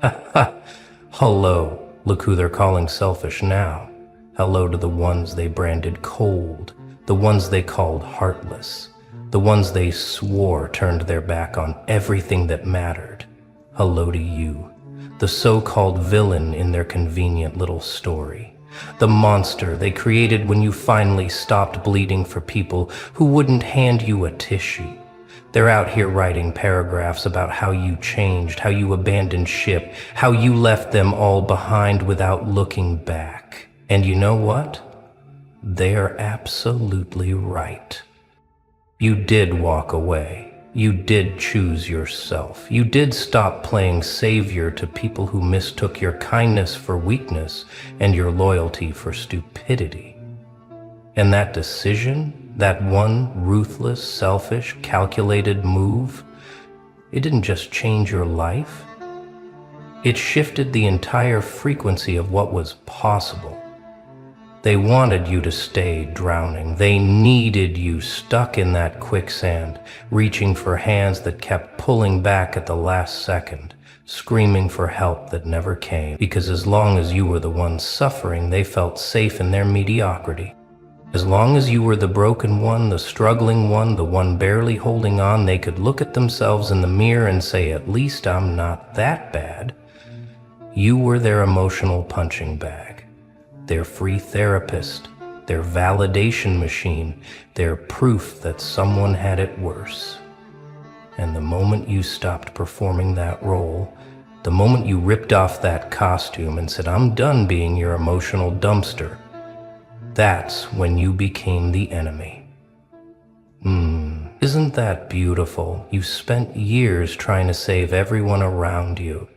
Hello, look who they're calling selfish now. Hello to the ones they branded cold, the ones they called heartless, the ones they swore turned their back on everything that mattered. Hello to you, the so-called villain in their convenient little story. The monster they created when you finally stopped bleeding for people who wouldn't hand you a tissue. They're out here writing paragraphs about how you changed, how you abandoned ship, how you left them all behind without looking back. And you know what? They're absolutely right. You did walk away. You did choose yourself. You did stop playing savior to people who mistook your kindness for weakness and your loyalty for stupidity. And that decision, that one ruthless, selfish, calculated move, it didn't just change your life. It shifted the entire frequency of what was possible. They wanted you to stay drowning. They needed you stuck in that quicksand, reaching for hands that kept pulling back at the last second, screaming for help that never came. Because as long as you were the one suffering, they felt safe in their mediocrity. As long as you were the broken one, the struggling one, the one barely holding on, they could look at themselves in the mirror and say, at least I'm not that bad. You were their emotional punching bag, their free therapist, their validation machine, their proof that someone had it worse. And the moment you stopped performing that role, the moment you ripped off that costume and said, I'm done being your emotional dumpster, that's when you became the enemy. Isn't that beautiful? You spent years trying to save everyone around you.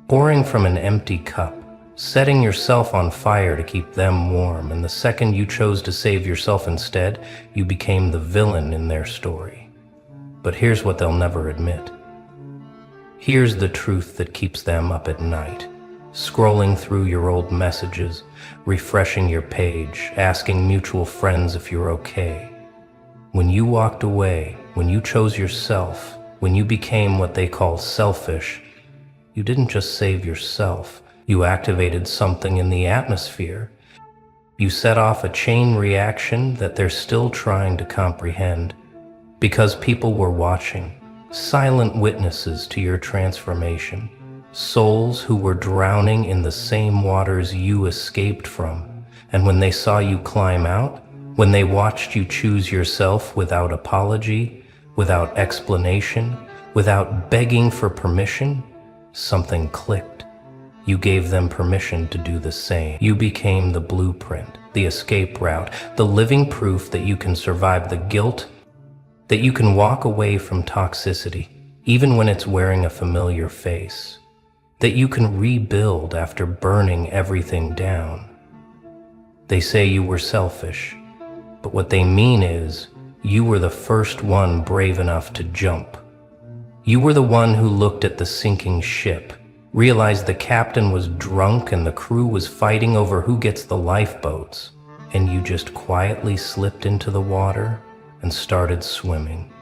Pouring from an empty cup, setting yourself on fire to keep them warm, and the second you chose to save yourself instead, you became the villain in their story. But here's what they'll never admit. Here's the truth that keeps them up at night. Scrolling through your old messages, refreshing your page, asking mutual friends if you're okay. When you walked away, when you chose yourself, when you became what they call selfish, you didn't just save yourself, you activated something in the atmosphere. You set off a chain reaction that they're still trying to comprehend, because people were watching, silent witnesses to your transformation. Souls who were drowning in the same waters you escaped from. And when they saw you climb out, when they watched you choose yourself without apology, without explanation, without begging for permission, something clicked. You gave them permission to do the same. You became the blueprint, the escape route, the living proof that you can survive the guilt, that you can walk away from toxicity, even when it's wearing a familiar face. That you can rebuild after burning everything down. They say you were selfish, but what they mean is you were the first one brave enough to jump. You were the one who looked at the sinking ship, realized the captain was drunk and the crew was fighting over who gets the lifeboats, and you just quietly slipped into the water and started swimming.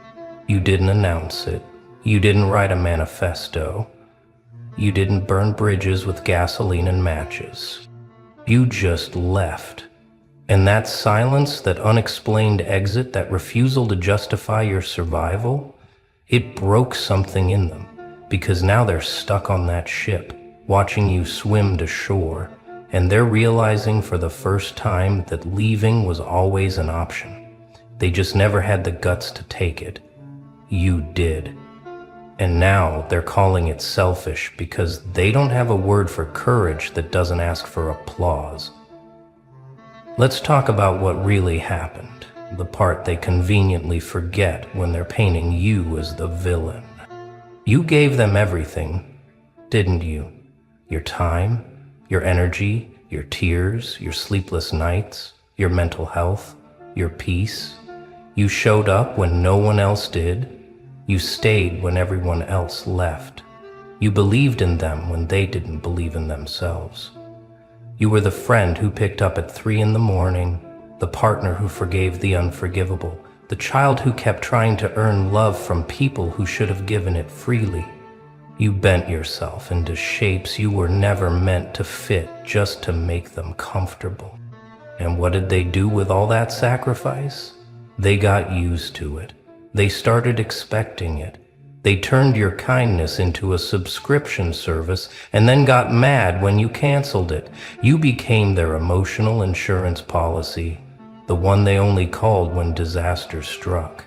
You didn't announce it. You didn't write a manifesto. You didn't burn bridges with gasoline and matches. You just left. And that silence, that unexplained exit, that refusal to justify your survival, it broke something in them, because now they're stuck on that ship, watching you swim to shore, and they're realizing for the first time that leaving was always an option. They just never had the guts to take it. You did. And now they're calling it selfish because they don't have a word for courage that doesn't ask for applause. Let's talk about what really happened, the part they conveniently forget when they're painting you as the villain. You gave them everything, didn't you? Your time, your energy, your tears, your sleepless nights, your mental health, your peace. You showed up when no one else did. You stayed when everyone else left. You believed in them when they didn't believe in themselves. You were the friend who picked up at 3 in the morning, the partner who forgave the unforgivable, The child who kept trying to earn love from people who should have given it freely. You bent yourself into shapes you were never meant to fit just to make them comfortable. And what did they do with all that sacrifice? They got used to it. They started expecting it. They turned your kindness into a subscription service and then got mad when you canceled it. You became their emotional insurance policy, the one they only called when disaster struck.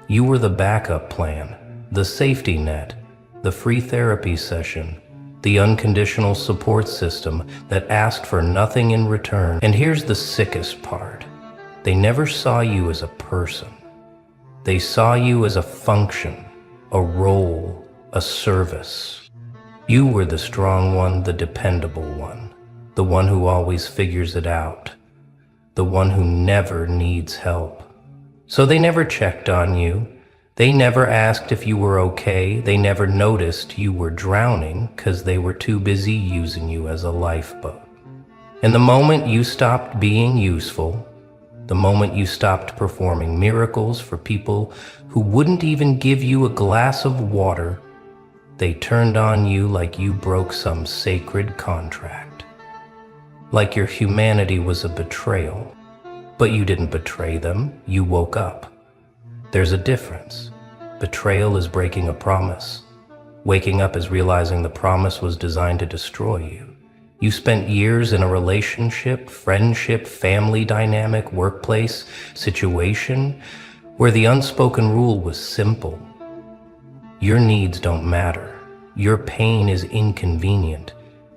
You were the backup plan, the safety net, the free therapy session, the unconditional support system that asked for nothing in return. And here's the sickest part. They never saw you as a person. They saw you as a function, a role, a service. You were the strong one, the dependable one, the one who always figures it out, the one who never needs help. So they never checked on you. They never asked if you were okay. They never noticed you were drowning because they were too busy using you as a lifeboat. And the moment you stopped being useful, the moment you stopped performing miracles for people who wouldn't even give you a glass of water, they turned on you like you broke some sacred contract. Like your humanity was a betrayal. But you didn't betray them, you woke up. There's a difference. Betrayal is breaking a promise. Waking up is realizing the promise was designed to destroy you. You spent years in a relationship, friendship, family dynamic, workplace, situation, where the unspoken rule was simple. Your needs don't matter. Your pain is inconvenient.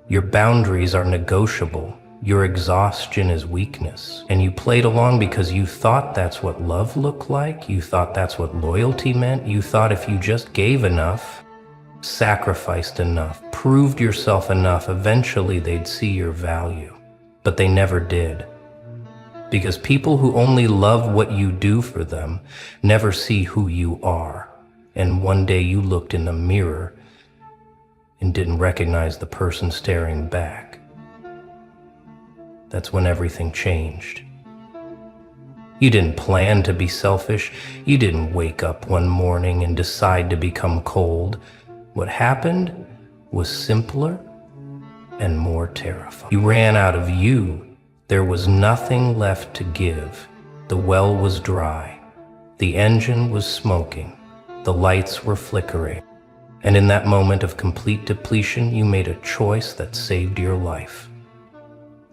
Your boundaries are negotiable. Your exhaustion is weakness. And you played along because you thought that's what love looked like. You thought that's what loyalty meant. You thought if you just gave enough, sacrificed enough, proved yourself enough, eventually they'd see your value. But they never did. Because people who only love what you do for them never see who you are. And one day you looked in the mirror and didn't recognize the person staring back. That's when everything changed. You didn't plan to be selfish. You didn't wake up one morning and decide to become cold. What happened was simpler and more terrifying. You ran out of you. There was nothing left to give. The well was dry. The engine was smoking. The lights were flickering. And in that moment of complete depletion, you made a choice that saved your life.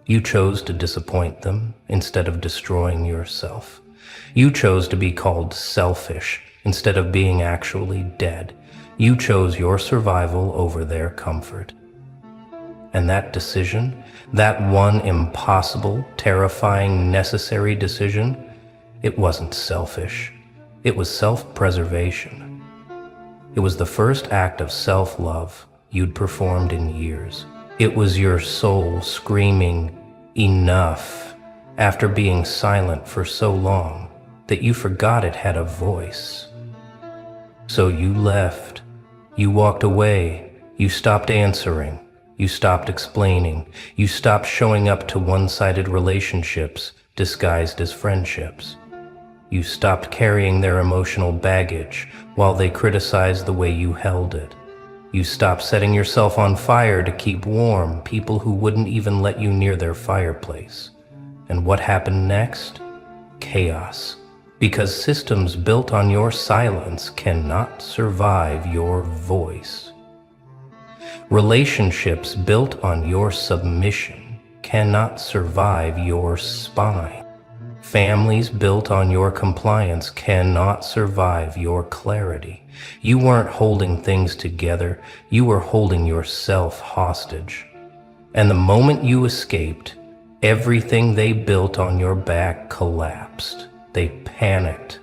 You chose to disappoint them instead of destroying yourself. You chose to be called selfish instead of being actually dead. You chose your survival over their comfort. And that decision, that one impossible, terrifying, necessary decision, it wasn't selfish. It was self-preservation. It was the first act of self-love you'd performed in years. It was your soul screaming, enough, after being silent for so long that you forgot it had a voice. So you left. You walked away. You stopped answering. You stopped explaining. You stopped showing up to one-sided relationships disguised as friendships. You stopped carrying their emotional baggage while they criticized the way you held it. You stopped setting yourself on fire to keep warm people who wouldn't even let you near their fireplace. And what happened next? Chaos. Because systems built on your silence cannot survive your voice. Relationships built on your submission cannot survive your spine. Families built on your compliance cannot survive your clarity. You weren't holding things together, you were holding yourself hostage. And the moment you escaped, everything they built on your back collapsed. They panicked.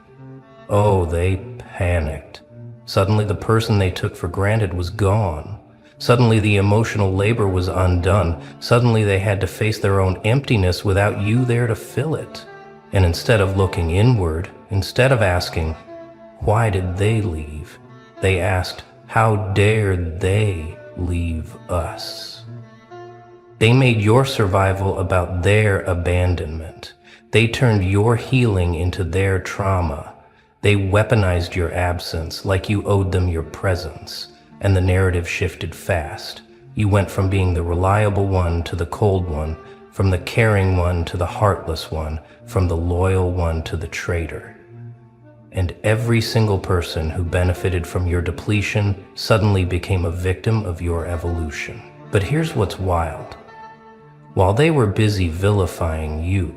Oh, they panicked. Suddenly the person they took for granted was gone. Suddenly the emotional labor was undone. Suddenly they had to face their own emptiness without you there to fill it. And instead of looking inward, instead of asking, why did they leave? They asked, how dare they leave us? They made your survival about their abandonment. They turned your healing into their trauma. They weaponized your absence like you owed them your presence, and the narrative shifted fast. You went from being the reliable one to the cold one, from the caring one to the heartless one, from the loyal one to the traitor. And every single person who benefited from your depletion suddenly became a victim of your evolution. But here's what's wild. While they were busy vilifying you,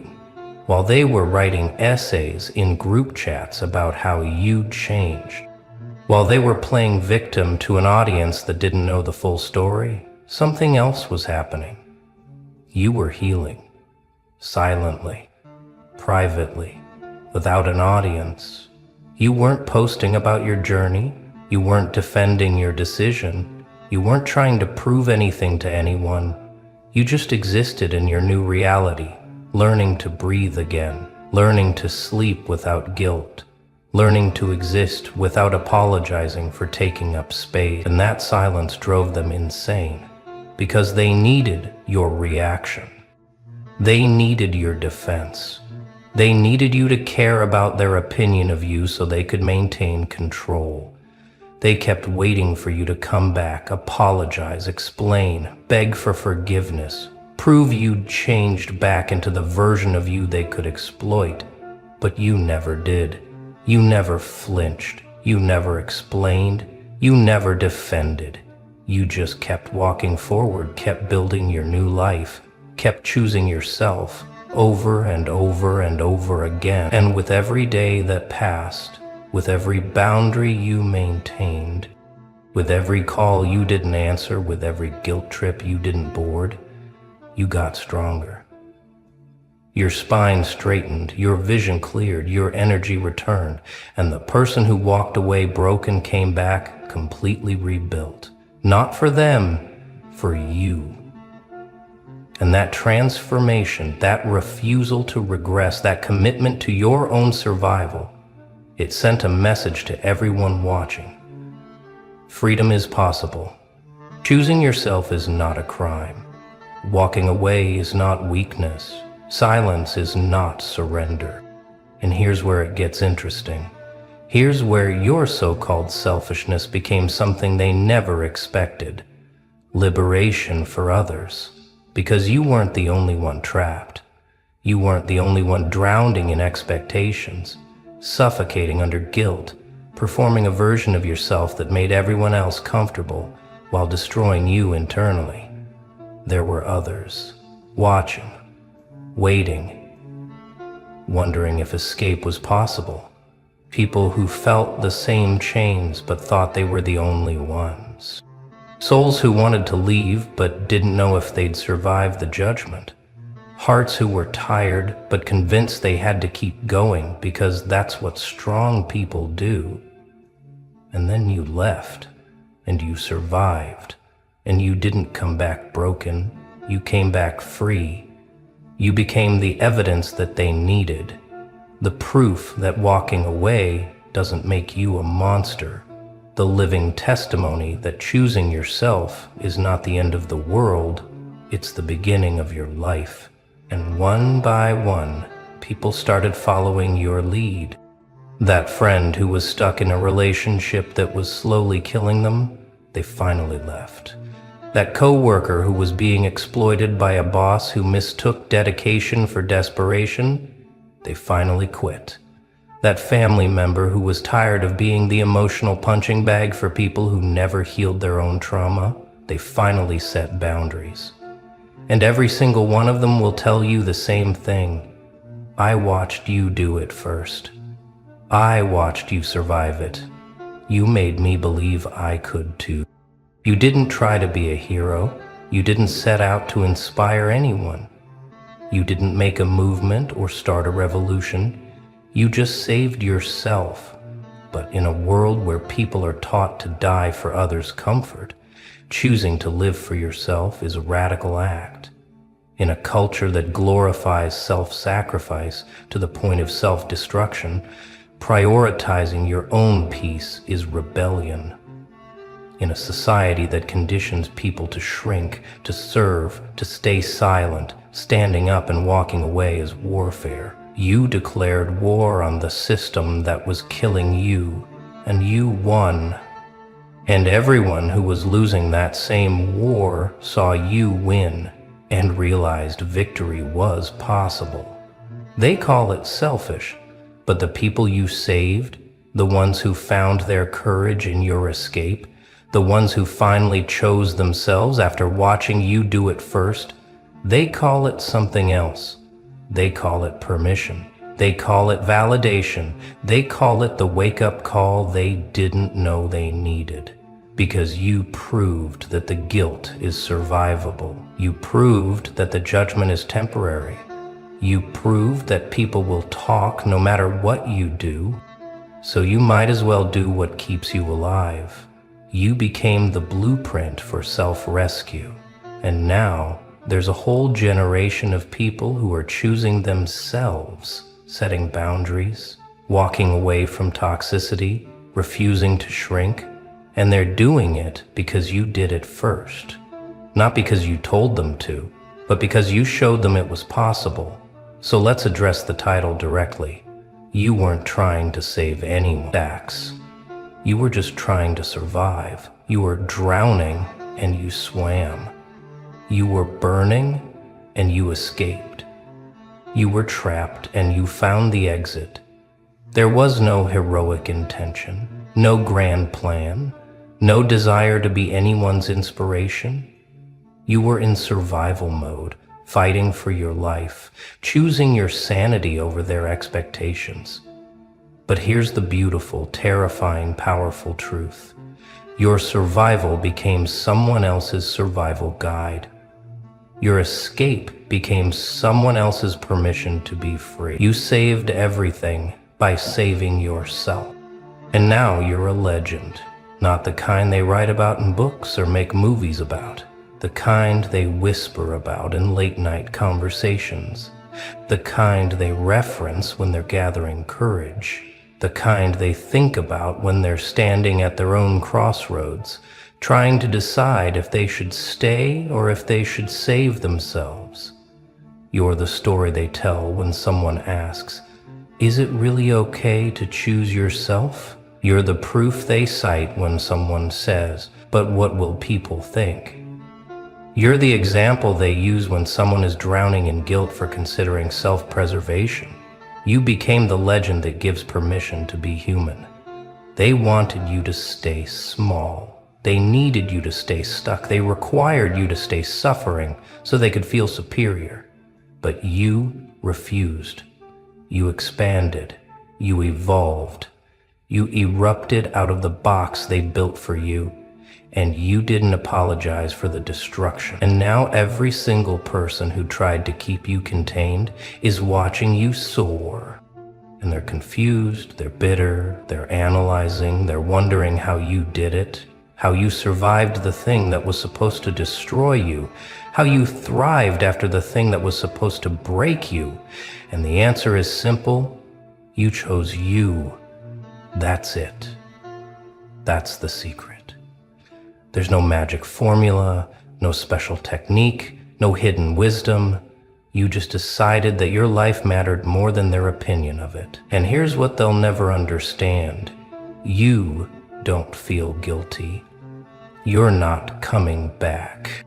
while they were writing essays in group chats about how you'd changed, while they were playing victim to an audience that didn't know the full story, something else was happening. You were healing. Silently. Privately. Without an audience. You weren't posting about your journey. You weren't defending your decision. You weren't trying to prove anything to anyone. You just existed in your new reality, learning to breathe again, learning to sleep without guilt, learning to exist without apologizing for taking up space. And that silence drove them insane, because they needed your reaction. They needed your defense. They needed you to care about their opinion of you so they could maintain control. They kept waiting for you to come back, apologize, explain, beg for forgiveness, prove you'd changed back into the version of you they could exploit. But you never did. You never flinched. You never explained. You never defended. You just kept walking forward, kept building your new life, kept choosing yourself over and over and over again. And with every day that passed, with every boundary you maintained, with every call you didn't answer, with every guilt trip you didn't board, you got stronger. Your spine straightened, your vision cleared, your energy returned, and the person who walked away broken came back completely rebuilt. Not for them, for you. And that transformation, that refusal to regress, that commitment to your own survival, it sent a message to everyone watching. Freedom is possible. Choosing yourself is not a crime. Walking away is not weakness. Silence is not surrender. And here's where it gets interesting. Here's where your so-called selfishness became something they never expected. Liberation for others. Because you weren't the only one trapped. You weren't the only one drowning in expectations, suffocating under guilt, performing a version of yourself that made everyone else comfortable while destroying you internally. There were others, watching, waiting, wondering if escape was possible. People who felt the same chains but thought they were the only ones. Souls who wanted to leave but didn't know if they'd survive the judgment. Hearts who were tired but convinced they had to keep going because that's what strong people do. And then you left, and you survived, and you didn't come back broken. You came back free. You became the evidence that they needed, the proof that walking away doesn't make you a monster. The living testimony that choosing yourself is not the end of the world, it's the beginning of your life. And one by one, people started following your lead. That friend who was stuck in a relationship that was slowly killing them, they finally left. That coworker who was being exploited by a boss who mistook dedication for desperation, they finally quit. That family member who was tired of being the emotional punching bag for people who never healed their own trauma, they finally set boundaries. And every single one of them will tell you the same thing. I watched you do it first. I watched you survive it. You made me believe I could too. You didn't try to be a hero. You didn't set out to inspire anyone. You didn't make a movement or start a revolution. You just saved yourself. But in a world where people are taught to die for others' comfort, choosing to live for yourself is a radical act. In a culture that glorifies self-sacrifice to the point of self-destruction, prioritizing your own peace is rebellion. In a society that conditions people to shrink, to serve, to stay silent, standing up and walking away is warfare. You declared war on the system that was killing you, and you won. And everyone who was losing that same war saw you win and realized victory was possible. They call it selfish, but the people you saved, the ones who found their courage in your escape, the ones who finally chose themselves after watching you do it first, they call it something else. They call it permission. They call it validation. They call it the wake-up call they didn't know they needed. Because you proved that the guilt is survivable. You proved that the judgment is temporary. You proved that people will talk no matter what you do. So you might as well do what keeps you alive. You became the blueprint for self-rescue. And now, there's a whole generation of people who are choosing themselves, setting boundaries, walking away from toxicity, refusing to shrink, and they're doing it because you did it first. Not because you told them to, but because you showed them it was possible. So let's address the title directly. You weren't trying to save anyone. You were just trying to survive. You were drowning and you swam. You were burning and you escaped. You were trapped and you found the exit. There was no heroic intention, no grand plan, no desire to be anyone's inspiration. You were in survival mode, fighting for your life, choosing your sanity over their expectations. But here's the beautiful, terrifying, powerful truth. Your survival became someone else's survival guide. Your escape became someone else's permission to be free. You saved everything by saving yourself. And now you're a legend, not the kind they write about in books or make movies about, the kind they whisper about in late-night conversations, the kind they reference when they're gathering courage, the kind they think about when they're standing at their own crossroads, trying to decide if they should stay or if they should save themselves. You're the story they tell when someone asks, "Is it really okay to choose yourself?" You're the proof they cite when someone says, "But what will people think?" You're the example they use when someone is drowning in guilt for considering self-preservation. You became the legend that gives permission to be human. They wanted you to stay small. They needed you to stay stuck. They required you to stay suffering so they could feel superior. But you refused. You expanded. You evolved. You erupted out of the box they built for you. And you didn't apologize for the destruction. And now every single person who tried to keep you contained is watching you soar. And they're confused, they're bitter, they're analyzing, they're wondering how you did it, how you survived the thing that was supposed to destroy you, how you thrived after the thing that was supposed to break you. And the answer is simple: you chose you. That's it. That's the secret. There's no magic formula, no special technique, no hidden wisdom. You just decided that your life mattered more than their opinion of it. And here's what they'll never understand. You don't feel guilty. You're not coming back.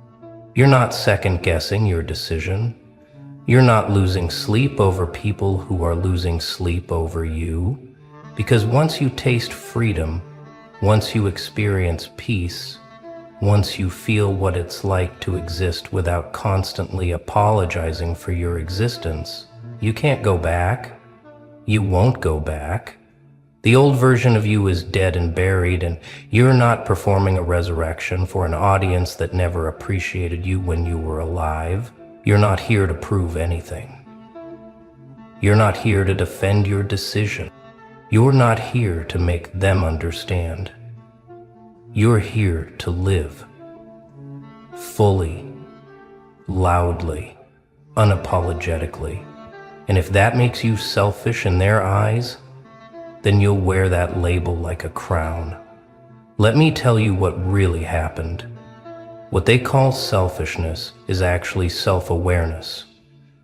You're not second-guessing your decision. You're not losing sleep over people who are losing sleep over you. Because once you taste freedom, once you experience peace, once you feel what it's like to exist without constantly apologizing for your existence, you can't go back. You won't go back. The old version of you is dead and buried, and you're not performing a resurrection for an audience that never appreciated you when you were alive. You're not here to prove anything. You're not here to defend your decision. You're not here to make them understand. You're here to live. Fully, loudly, unapologetically. And if that makes you selfish in their eyes, then you'll wear that label like a crown. Let me tell you what really happened. What they call selfishness is actually self-awareness.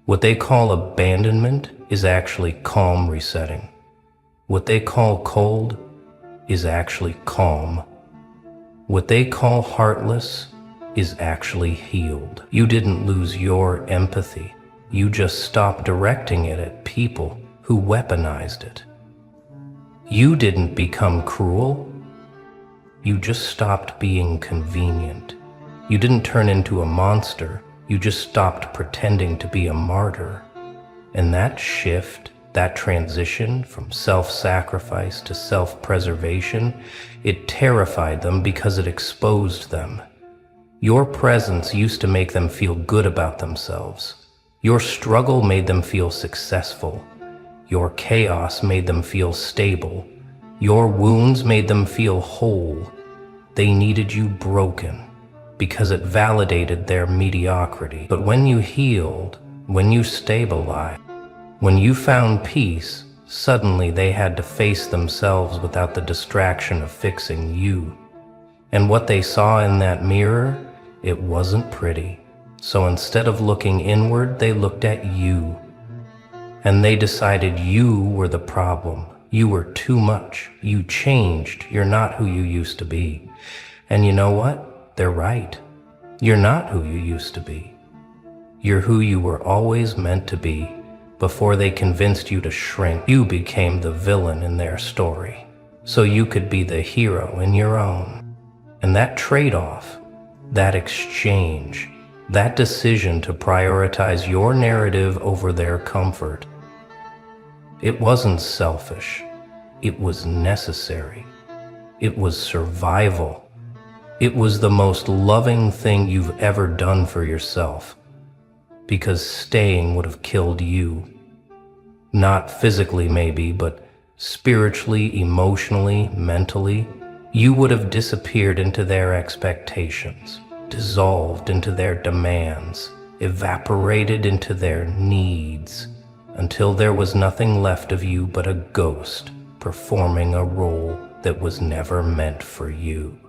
What they call abandonment is actually calm resetting. What they call cold is actually calm. What they call heartless is actually healed. You didn't lose your empathy. You just stopped directing it at people who weaponized it. You didn't become cruel. You just stopped being convenient. You didn't turn into a monster. You just stopped pretending to be a martyr. And that shift, that transition from self-sacrifice to self-preservation, it terrified them because it exposed them. Your presence used to make them feel good about themselves. Your struggle made them feel successful. Your chaos made them feel stable. Your wounds made them feel whole. They needed you broken because it validated their mediocrity. But when you healed, when you stabilized, when you found peace, suddenly they had to face themselves without the distraction of fixing you. And what they saw in that mirror, it wasn't pretty. So instead of looking inward, they looked at you. And they decided you were the problem. You were too much. You changed. You're not who you used to be. And you know what? They're right. You're not who you used to be. You're who you were always meant to be. Before they convinced you to shrink, you became the villain in their story, so you could be the hero in your own. And that trade-off, that exchange, that decision to prioritize your narrative over their comfort, it wasn't selfish. It was necessary. It was survival. It was the most loving thing you've ever done for yourself, because staying would have killed you. Not physically maybe, but spiritually, emotionally, mentally. You would have disappeared into their expectations, dissolved into their demands, evaporated into their needs, until there was nothing left of you but a ghost performing a role that was never meant for you.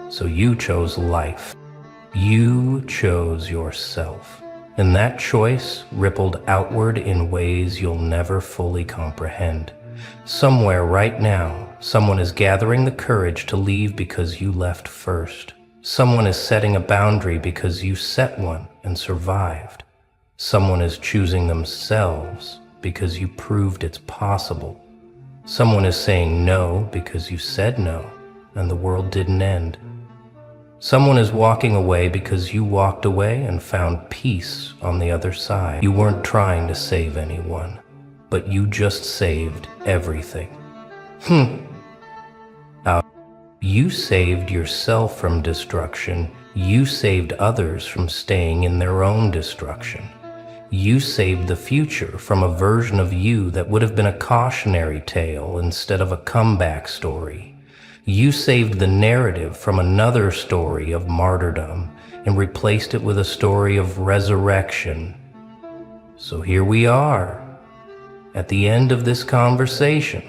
So you chose life. You chose yourself. And that choice rippled outward in ways you'll never fully comprehend. Somewhere right now, someone is gathering the courage to leave because you left first. Someone is setting a boundary because you set one and survived. Someone is choosing themselves because you proved it's possible. Someone is saying no because you said no, and the world didn't end. Someone is walking away because you walked away and found peace on the other side. You weren't trying to save anyone, but you just saved everything. You saved yourself from destruction. You saved others from staying in their own destruction. You saved the future from a version of you that would have been a cautionary tale instead of a comeback story. You saved the narrative from another story of martyrdom and replaced it with a story of resurrection. So here we are, at the end of this conversation,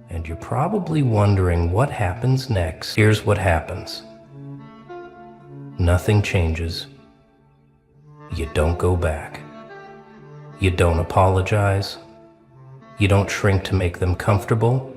and you're probably wondering what happens next. Here's what happens. Nothing changes. You don't go back. You don't apologize. You don't shrink to make them comfortable.